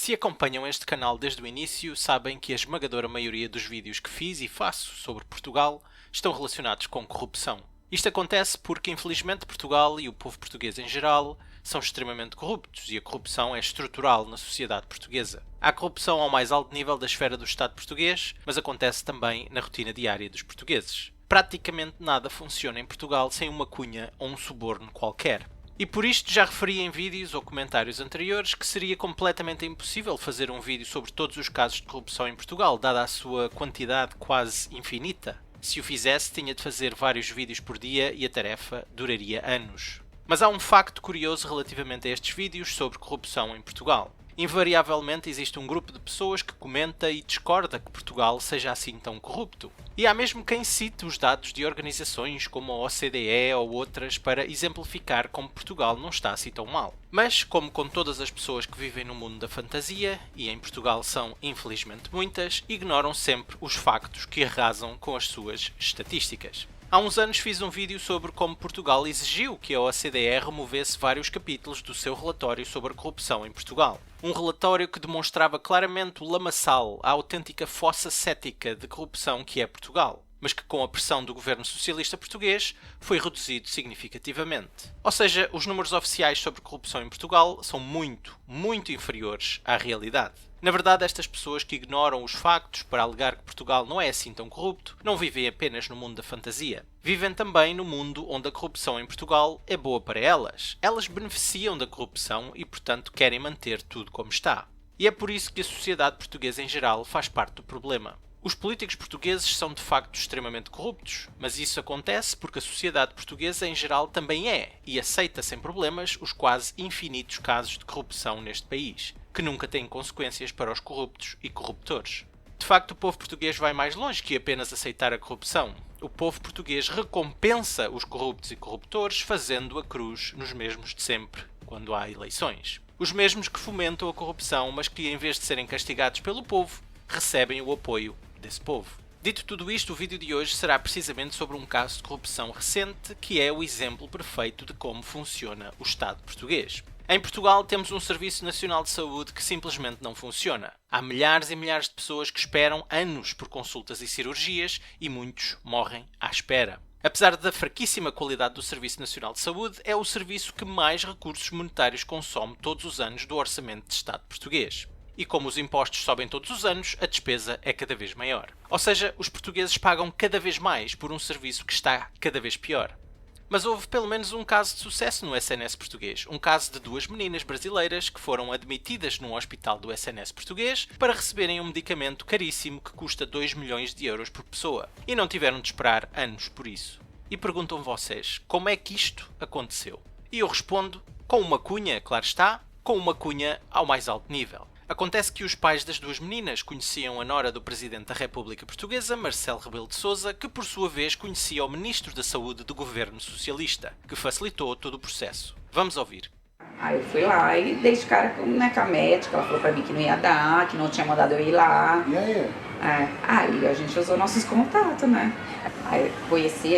Se acompanham este canal desde o início, sabem que a esmagadora maioria dos vídeos que fiz e faço sobre Portugal estão relacionados com corrupção. Isto acontece porque, infelizmente, Portugal e o povo português em geral são extremamente corruptos e a corrupção é estrutural na sociedade portuguesa. Há corrupção ao mais alto nível da esfera do Estado português, mas acontece também na rotina diária dos portugueses. Praticamente nada funciona em Portugal sem uma cunha ou um suborno qualquer. E por isto já referi em vídeos ou comentários anteriores que seria completamente impossível fazer um vídeo sobre todos os casos de corrupção em Portugal, dada a sua quantidade quase infinita. Se o fizesse, tinha de fazer vários vídeos por dia e a tarefa duraria anos. Mas há um facto curioso relativamente a estes vídeos sobre corrupção em Portugal. Invariavelmente existe um grupo de pessoas que comenta e discorda que Portugal seja assim tão corrupto. E há mesmo quem cite os dados de organizações como a OCDE ou outras para exemplificar como Portugal não está assim tão mal. Mas, como com todas as pessoas que vivem no mundo da fantasia, e em Portugal são infelizmente muitas, ignoram sempre os factos que arrasam com as suas estatísticas. Há uns anos fiz um vídeo sobre como Portugal exigiu que a OCDE removesse vários capítulos do seu relatório sobre a corrupção em Portugal. Um relatório que demonstrava claramente o lamaçal, a autêntica fossa cética de corrupção que é Portugal, mas que com a pressão do governo socialista português foi reduzido significativamente. Ou seja, os números oficiais sobre corrupção em Portugal são muito inferiores à realidade. Na verdade, estas pessoas que ignoram os factos para alegar que Portugal não é assim tão corrupto, não vivem apenas no mundo da fantasia. Vivem também no mundo onde a corrupção em Portugal é boa para elas. Elas beneficiam da corrupção e, portanto, querem manter tudo como está. E é por isso que a sociedade portuguesa em geral faz parte do problema. Os políticos portugueses são de facto extremamente corruptos, mas isso acontece porque a sociedade portuguesa em geral também é e aceita sem problemas os quase infinitos casos de corrupção neste país, que nunca têm consequências para os corruptos e corruptores. De facto, o povo português vai mais longe que apenas aceitar a corrupção. O povo português recompensa os corruptos e corruptores fazendo a cruz nos mesmos de sempre, quando há eleições. Os mesmos que fomentam a corrupção, mas que em vez de serem castigados pelo povo, recebem o apoio desse povo. Dito tudo isto, o vídeo de hoje será precisamente sobre um caso de corrupção recente que é o exemplo perfeito de como funciona o Estado português. Em Portugal temos um Serviço Nacional de Saúde que simplesmente não funciona. Há milhares e milhares de pessoas que esperam anos por consultas e cirurgias e muitos morrem à espera. Apesar da fraquíssima qualidade do Serviço Nacional de Saúde, é o serviço que mais recursos monetários consome todos os anos do orçamento de Estado português. E como os impostos sobem todos os anos, a despesa é cada vez maior. Ou seja, os portugueses pagam cada vez mais por um serviço que está cada vez pior. Mas houve pelo menos um caso de sucesso no SNS português. Um caso de duas meninas brasileiras que foram admitidas num hospital do SNS português para receberem um medicamento caríssimo que custa 2 milhões de euros por pessoa. E não tiveram de esperar anos por isso. E perguntam vocês, como é que isto aconteceu? E eu respondo, com uma cunha, claro está, com uma cunha ao mais alto nível. Acontece que os pais das duas meninas conheciam a nora do Presidente da República Portuguesa, Marcelo Rebelo de Sousa, que por sua vez conhecia o Ministro da Saúde do Governo Socialista, que facilitou todo o processo. Vamos ouvir. Aí eu fui lá e dei de cara com a médica, ela falou pra mim que não ia dar, que não tinha mandado eu ir lá. E aí? Aí a gente usou nossos contatos, né? Aí conheci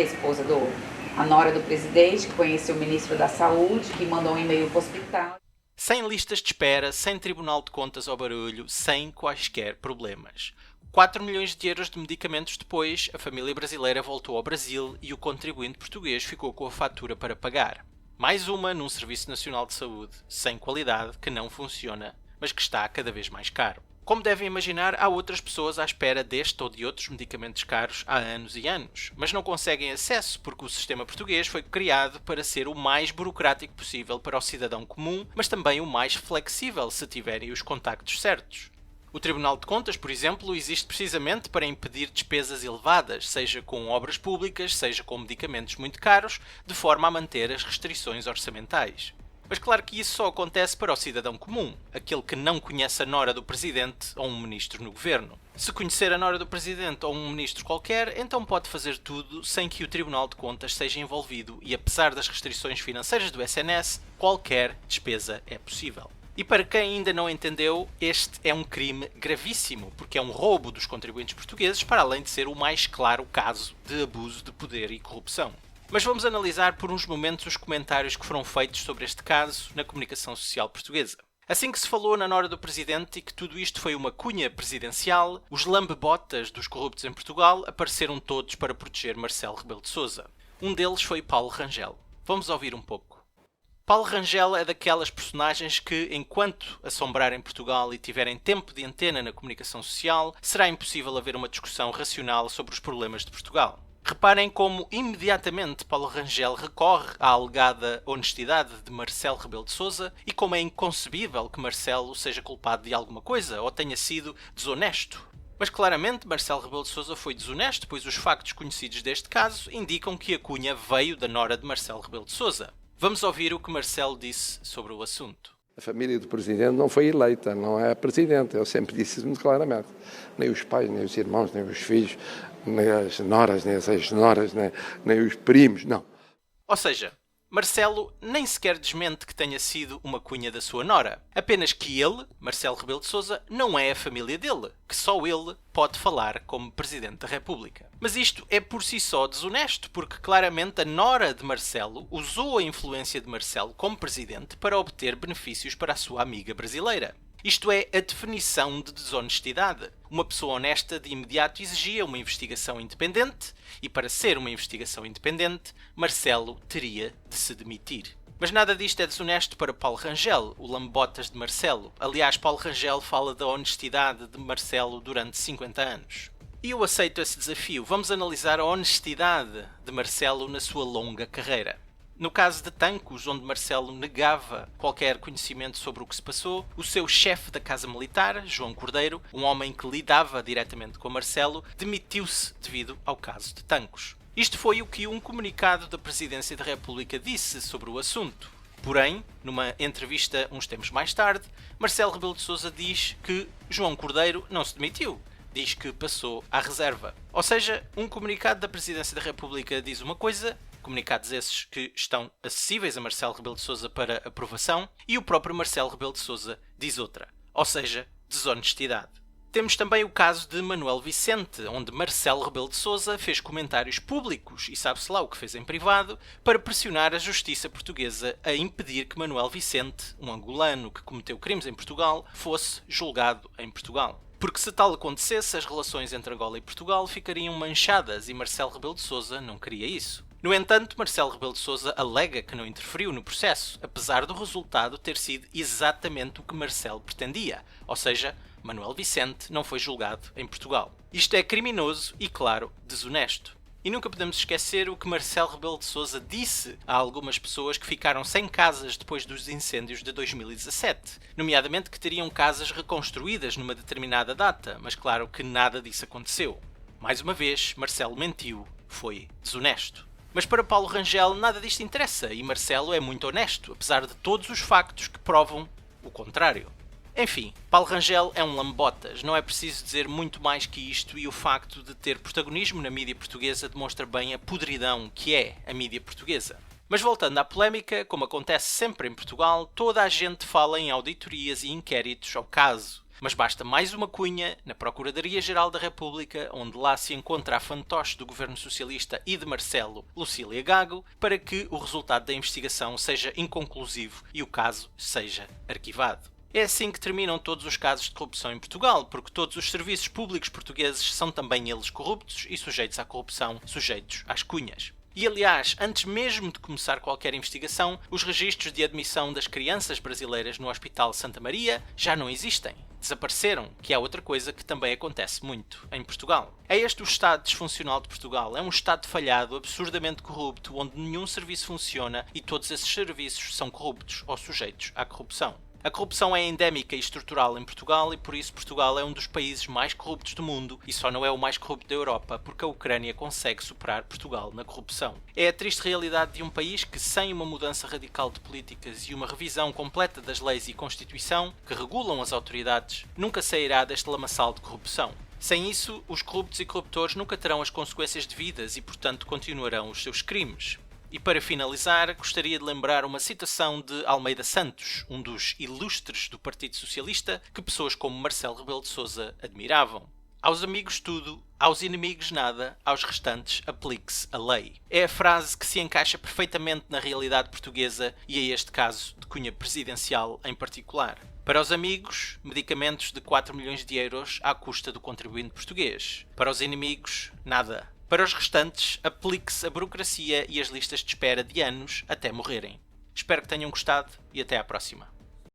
a nora do presidente, conheci o Ministro da Saúde, que mandou um e-mail pro hospital. Sem listas de espera, sem tribunal de contas ao barulho, sem quaisquer problemas. 4 milhões de euros de medicamentos depois, a família brasileira voltou ao Brasil e o contribuinte português ficou com a fatura para pagar. Mais uma num Serviço Nacional de Saúde, sem qualidade, que não funciona, mas que está cada vez mais caro. Como devem imaginar, há outras pessoas à espera deste ou de outros medicamentos caros há anos e anos, mas não conseguem acesso porque o sistema português foi criado para ser o mais burocrático possível para o cidadão comum, mas também o mais flexível se tiverem os contactos certos. O Tribunal de Contas, por exemplo, existe precisamente para impedir despesas elevadas, seja com obras públicas, seja com medicamentos muito caros, de forma a manter as restrições orçamentais. Mas claro que isso só acontece para o cidadão comum, aquele que não conhece a nora do Presidente ou um ministro no governo. Se conhecer a nora do Presidente ou um ministro qualquer, então pode fazer tudo sem que o Tribunal de Contas seja envolvido e, apesar das restrições financeiras do SNS, qualquer despesa é possível. E para quem ainda não entendeu, este é um crime gravíssimo, porque é um roubo dos contribuintes portugueses, para além de ser o mais claro caso de abuso de poder e corrupção. Mas vamos analisar por uns momentos os comentários que foram feitos sobre este caso na comunicação social portuguesa. Assim que se falou na nora do presidente e que tudo isto foi uma cunha presidencial, os lambe-botas dos corruptos em Portugal apareceram todos para proteger Marcelo Rebelo de Sousa. Um deles foi Paulo Rangel. Vamos ouvir um pouco. Paulo Rangel é daquelas personagens que, enquanto assombrarem Portugal e tiverem tempo de antena na comunicação social, será impossível haver uma discussão racional sobre os problemas de Portugal. Reparem como imediatamente Paulo Rangel recorre à alegada honestidade de Marcelo Rebelo de Sousa e como é inconcebível que Marcelo seja culpado de alguma coisa ou tenha sido desonesto. Mas claramente Marcelo Rebelo de Sousa foi desonesto, pois os factos conhecidos deste caso indicam que a cunha veio da nora de Marcelo Rebelo de Sousa. Vamos ouvir o que Marcelo disse sobre o assunto. A família do Presidente não foi eleita, não é Presidente. Eu sempre disse isso muito claramente. Nem os pais, nem os irmãos, nem os filhos, nem as noras, nem as ex-noras, nem os primos, não. Ou seja, Marcelo nem sequer desmente que tenha sido uma cunha da sua nora. Apenas que ele, Marcelo Rebelo de Sousa, não é a família dele, que só ele pode falar como Presidente da República. Mas isto é por si só desonesto, porque claramente a nora de Marcelo usou a influência de Marcelo como Presidente para obter benefícios para a sua amiga brasileira. Isto é a definição de desonestidade. Uma pessoa honesta de imediato exigia uma investigação independente e, para ser uma investigação independente, Marcelo teria de se demitir. Mas nada disto é desonesto para Paulo Rangel, o lambotas de Marcelo. Aliás, Paulo Rangel fala da honestidade de Marcelo durante 50 anos. E eu aceito esse desafio. Vamos analisar a honestidade de Marcelo na sua longa carreira. No caso de Tancos, onde Marcelo negava qualquer conhecimento sobre o que se passou, o seu chefe da Casa Militar, João Cordeiro, um homem que lidava diretamente com Marcelo, demitiu-se devido ao caso de Tancos. Isto foi o que um comunicado da Presidência da República disse sobre o assunto. Porém, numa entrevista uns tempos mais tarde, Marcelo Rebelo de Sousa diz que João Cordeiro não se demitiu. Diz que passou à reserva. Ou seja, um comunicado da Presidência da República diz uma coisa, comunicados esses que estão acessíveis a Marcelo Rebelo de Sousa para aprovação, e o próprio Marcelo Rebelo de Sousa diz outra. Ou seja, desonestidade. Temos também o caso de Manuel Vicente, onde Marcelo Rebelo de Sousa fez comentários públicos, e sabe-se lá o que fez em privado, para pressionar a justiça portuguesa a impedir que Manuel Vicente, um angolano que cometeu crimes em Portugal, fosse julgado em Portugal. Porque se tal acontecesse, as relações entre Angola e Portugal ficariam manchadas e Marcelo Rebelo de Sousa não queria isso. No entanto, Marcelo Rebelo de Sousa alega que não interferiu no processo, apesar do resultado ter sido exatamente o que Marcelo pretendia, ou seja, Manuel Vicente não foi julgado em Portugal. Isto é criminoso e, claro, desonesto. E nunca podemos esquecer o que Marcelo Rebelo de Sousa disse a algumas pessoas que ficaram sem casas depois dos incêndios de 2017, nomeadamente que teriam casas reconstruídas numa determinada data, mas claro que nada disso aconteceu. Mais uma vez, Marcelo mentiu, foi desonesto. Mas para Paulo Rangel nada disto interessa e Marcelo é muito honesto, apesar de todos os factos que provam o contrário. Enfim, Paulo Rangel é um lambotas, não é preciso dizer muito mais que isto e o facto de ter protagonismo na mídia portuguesa demonstra bem a podridão que é a mídia portuguesa. Mas voltando à polémica, como acontece sempre em Portugal, toda a gente fala em auditorias e inquéritos ao caso. Mas basta mais uma cunha na Procuradoria-Geral da República, onde lá se encontra a fantoche do governo socialista e de Marcelo, Lucília Gago, para que o resultado da investigação seja inconclusivo e o caso seja arquivado. É assim que terminam todos os casos de corrupção em Portugal, porque todos os serviços públicos portugueses são também eles corruptos e sujeitos à corrupção, sujeitos às cunhas. E aliás, antes mesmo de começar qualquer investigação, os registros de admissão das crianças brasileiras no Hospital Santa Maria já não existem. Desapareceram, que é outra coisa que também acontece muito em Portugal. É este o estado disfuncional de Portugal. É um estado falhado, absurdamente corrupto, onde nenhum serviço funciona e todos esses serviços são corruptos ou sujeitos à corrupção. A corrupção é endémica e estrutural em Portugal e por isso Portugal é um dos países mais corruptos do mundo e só não é o mais corrupto da Europa porque a Ucrânia consegue superar Portugal na corrupção. É a triste realidade de um país que, sem uma mudança radical de políticas e uma revisão completa das leis e Constituição que regulam as autoridades, nunca sairá deste lamaçal de corrupção. Sem isso, os corruptos e corruptores nunca terão as consequências devidas e, portanto, continuarão os seus crimes. E para finalizar, gostaria de lembrar uma citação de Almeida Santos, um dos ilustres do Partido Socialista, que pessoas como Marcelo Rebelo de Sousa admiravam. Aos amigos tudo, aos inimigos nada, aos restantes aplique-se a lei. É a frase que se encaixa perfeitamente na realidade portuguesa e a este caso de cunha presidencial em particular. Para os amigos, medicamentos de 4 milhões de euros à custa do contribuinte português. Para os inimigos, nada. Para os restantes, aplique-se a burocracia e as listas de espera de anos até morrerem. Espero que tenham gostado e até à próxima.